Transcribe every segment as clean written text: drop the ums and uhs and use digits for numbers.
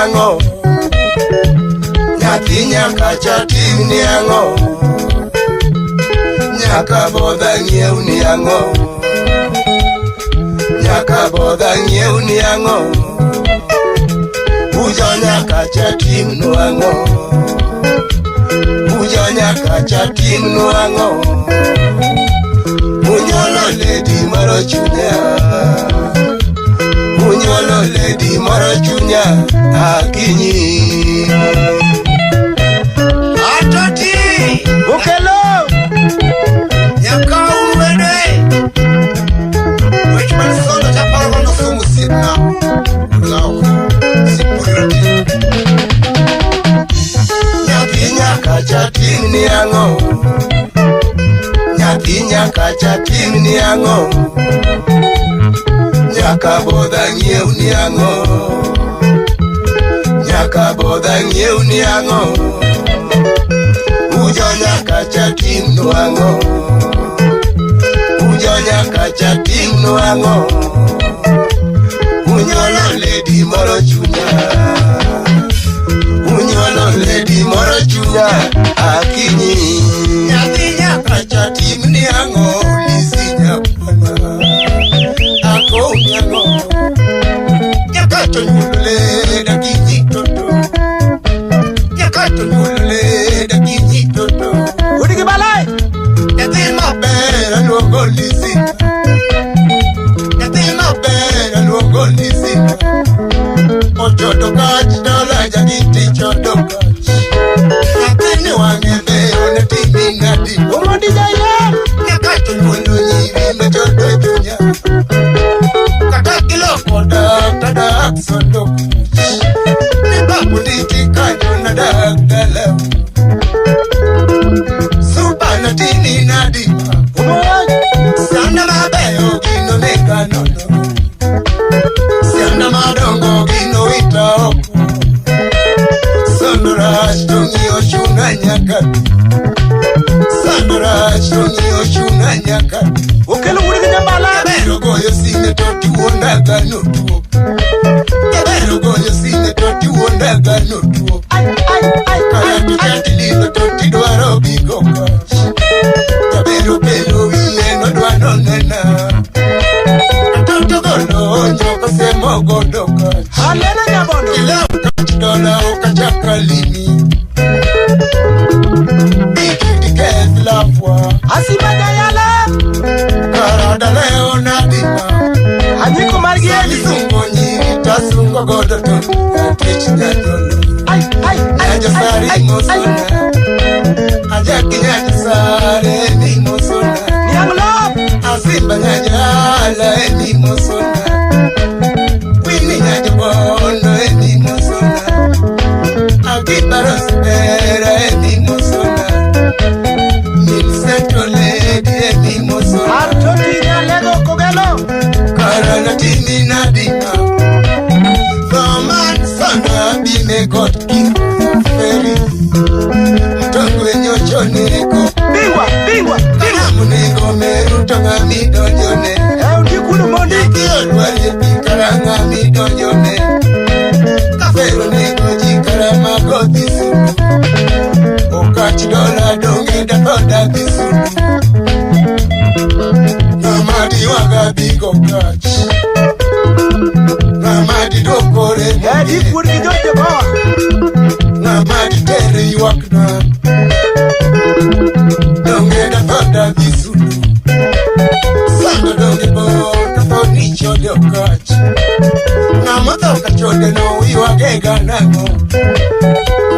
ang'o, nyathi nyaka cha tim ni ang'o, nyaka bodha ng'iew ni ang'o, nyaka bodha ng'iew ni ang'o, ujo nyaka cha tim no ang'o, ujo nyaka cha tim no ang'o, unyolo lady moro chunya, unyolo lady moro chunya akinyi. Atoti ukelo nyaka umwede which man solo chaparo no sumu sipna lao sipurati nyathi nyaka chatim ni ang'o, nyathi nyaka chatim ni ang'o, nyaka bodha ng'iew ni ang'o, nyaka bodha ng'iew ni ang'o, ujo nyaka chatim no ang'o, ujo nyaka chatim no ang'o, unyolo lady moro chunya, unyolo lady moro chunya akinyi. Nyathi nyaka chatim ni ang'o, lisi nyakwana ako ni ang'o, nyaka chonyuolo leda kinyi toto, nyaka chonyuolo leda kinyi toto. Udigi balai nyathi maber aluongo lisi, nyathi maber aluongo lisi, ochodo kach dola jagiti chodo kach, nyathini wang'e beyo ne timi ng'adi omodi jayen, nyaka chonyuolo nyiri machodo chunya, kata kiloko dak tadak sodo kach, ni babu nditi kanyo nadak dalau, supa natini nadima sana mabeyo gino meka nono, sana madongo gino ita oko, sanuraj tongi oshuna nyakati, sanuraj tongi oshuna nyakati. Ukelo urigi nyambala bero goyo sine toti wondaga notuo, bero goyo sine toti wondaga notuo, kaya tukati lino toti dwaro bigo kash, tabero pelo wiye no dwano nena, toto golo nyoko semo godo kash, halena nyabono ila kachi dola ukachaka lini, biki keth lafwa asimanya yale, karada leo nadima, hanyiko margieli sungo nyiri tasungo godo toni, katich nyadolo Aja sari mosona, aja kinyanya sare ni mosona, nianglo asimba nyajala ni mosona, wini nyajabono ni mosona, akibaro spera ni mosona, milseto lady ni mosona, artoti nyalego kogelo, karana timi nadima, thoman sana bime got king. Mtongwe nyocho neko bingwa, bingwa, bingwa munego meru tonga midonjone, ndikulu mondi kiodwari pikaranga midonjone, kafero nego jikara mago disunu, okachi dola donge dakoda disunu, namadi waga bigo kachi, namadi dokore ndikulu kijote bawa, namadi tere yuakna, donge da foda visulu, sando donge bo kato nicho de okachi, namato kachode no yuagega nango,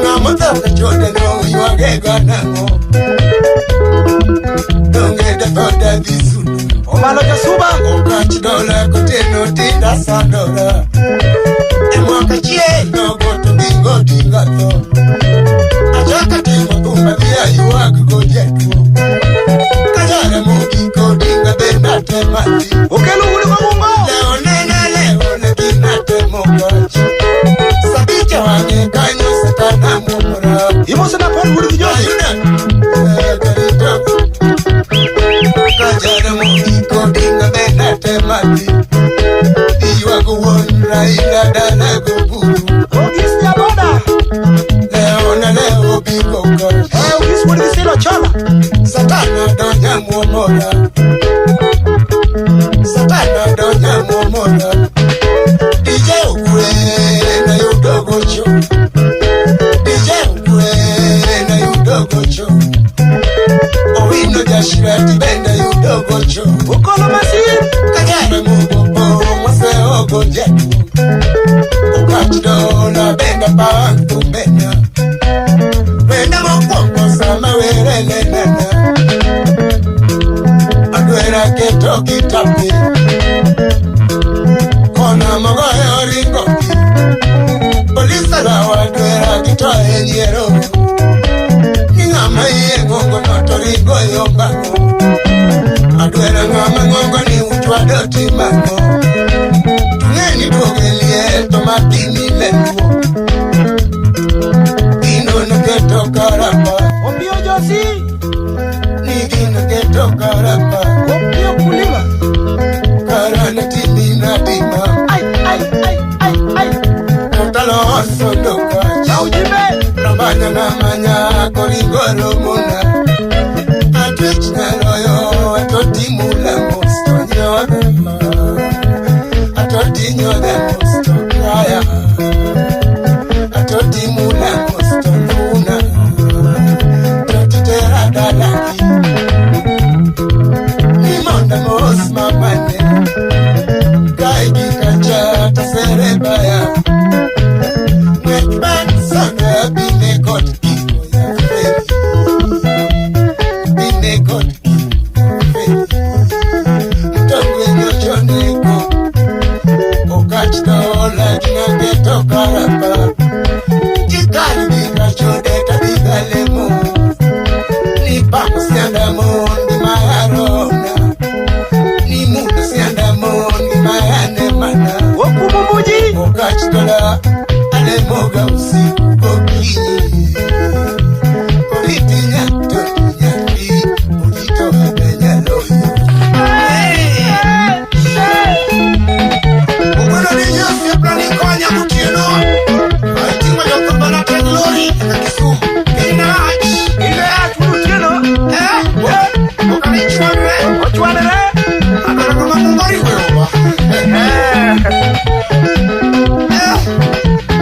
namato kachode no yuagega nango, donge da foda visulu, omalo jasuba, okachi dola koteno tinda sandora, emwaka chie no goto bingo dingato, achaka timo kumba via yuak gojetuo, kajare mugiko dinga benda temati, ukelu uli kwa mungo, leo ne kinate mokachi, sabicha wange kanyo satana mumura, imo sana pon uli kijoji, kajare mugiko dinga benda temati, yuak uon raila dana guburu, toka. Ukiswali kisilo chola. Satana donya muomora. Satana donya muomora. DJ ukwe na yudogo cho. DJ ukwe na yudogo cho. Owino jashira tibenda yudogo cho. Ukolo masir. Kagere mubobo mwase ogo jetu. Ukachidola benda pantu benda. Benda mokwongo sama werele nena. Adwera keto kitapi. Kona mogoyo ringoki. Polisa la wadwera kitoe nyero. Ngama iye ngongo noto ringo yombango. Adwera ngama ngongo ni uchwa doti mango. Tungeni tugelie tomatini lenduo. Dino nuketo karapa. Opio Josi. Nigi nuketo karapa. Opio kulima. Karana timi na bima. Ay. Totalo oso doka. Chaujime. Rabanya na manya koringoro muna. Atwich na loyo atoti mula mosto nyoda. Atoti nyoda mosto kraya. Atoti mula mosto nuna. Atoti tera dalaki. Nimonda mos mamane. Kaigi kacha taserebaya. Mwekban sana bine got kiko ya feri. Bine got kiko ya feri. Mtangwe nyochoneko. Okachitola kina geto karapa. Kikali bika chodeta bika lemo. Nipaku sianda mondi mayarona. Nimudu sianda mondi mayane mana. Wokumumuji. Okachitola alemoga usiku okinyi. Oritinya totinyaki. Orito wabenya loyo. Ukwelo ni Jose plani konya mutieno. Aitima yoko banate glory. Nakisumu. Inach. Ile tulutieno. Okanichwane. Ochwanere. Akala kama mungari wewa.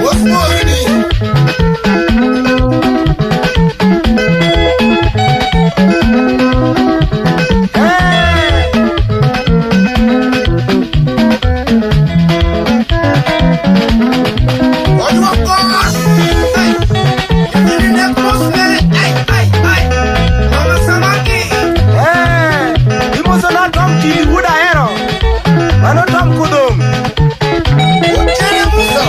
What's more in it? What you want, boss? Hey, you didn't have to smell it. Ay. Mama Samaki. Imoso na tom tiri huda hero. Mano tom kudum. Uchene muso.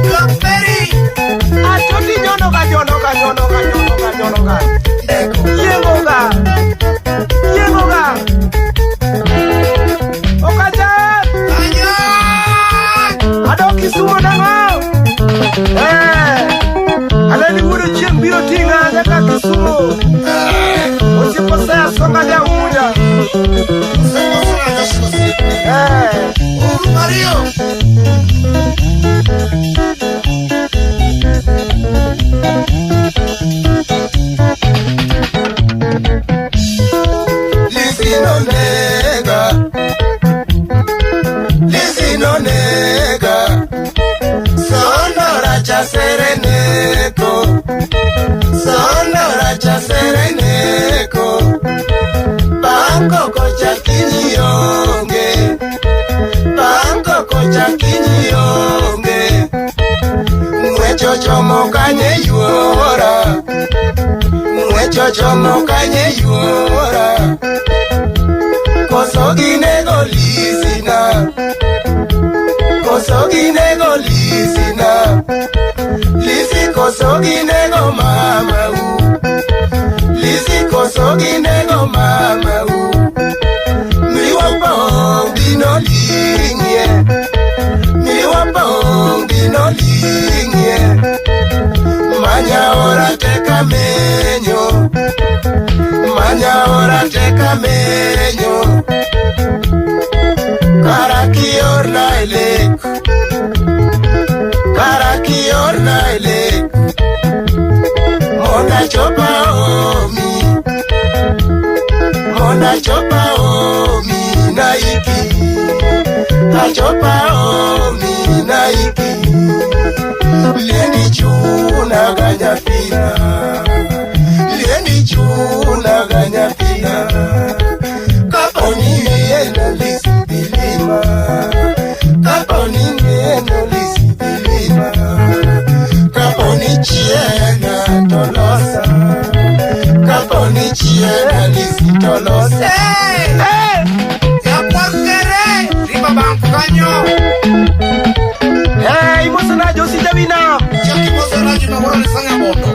Blackberry. Atoti nyonoga. Eko. Yengoga. Okajan. Anyan. Adoki sumo nango. Aleni wuro chiem biro tinga nyaka Kisumu. Osipo saya songa ja uja. Sema sana kashosi. Uru Mario. Lizino nega. Sonora cha sereneko. Banko kocha kinyonge. Mwechochomo kanye yuora. Kosoginego lisina. Lisi kosoginego mamau. Miwapong binolingye. Manya ora teka menyo. Karakior na elek. chopa omi, mona chopa omi naiki, achopa omi naiki, lieni chuna ganya fina, lieni chuna ganya fina, kaponi eno lisibilima, kaponi eno lisibilima, kaponi chiena tolosa, kaponi chiena lisitolosa. Hey! Ya kwakere, riba bankanyo. Hey, mosonajo sijabina. Chaki mosonajo na wala nisanga bondo.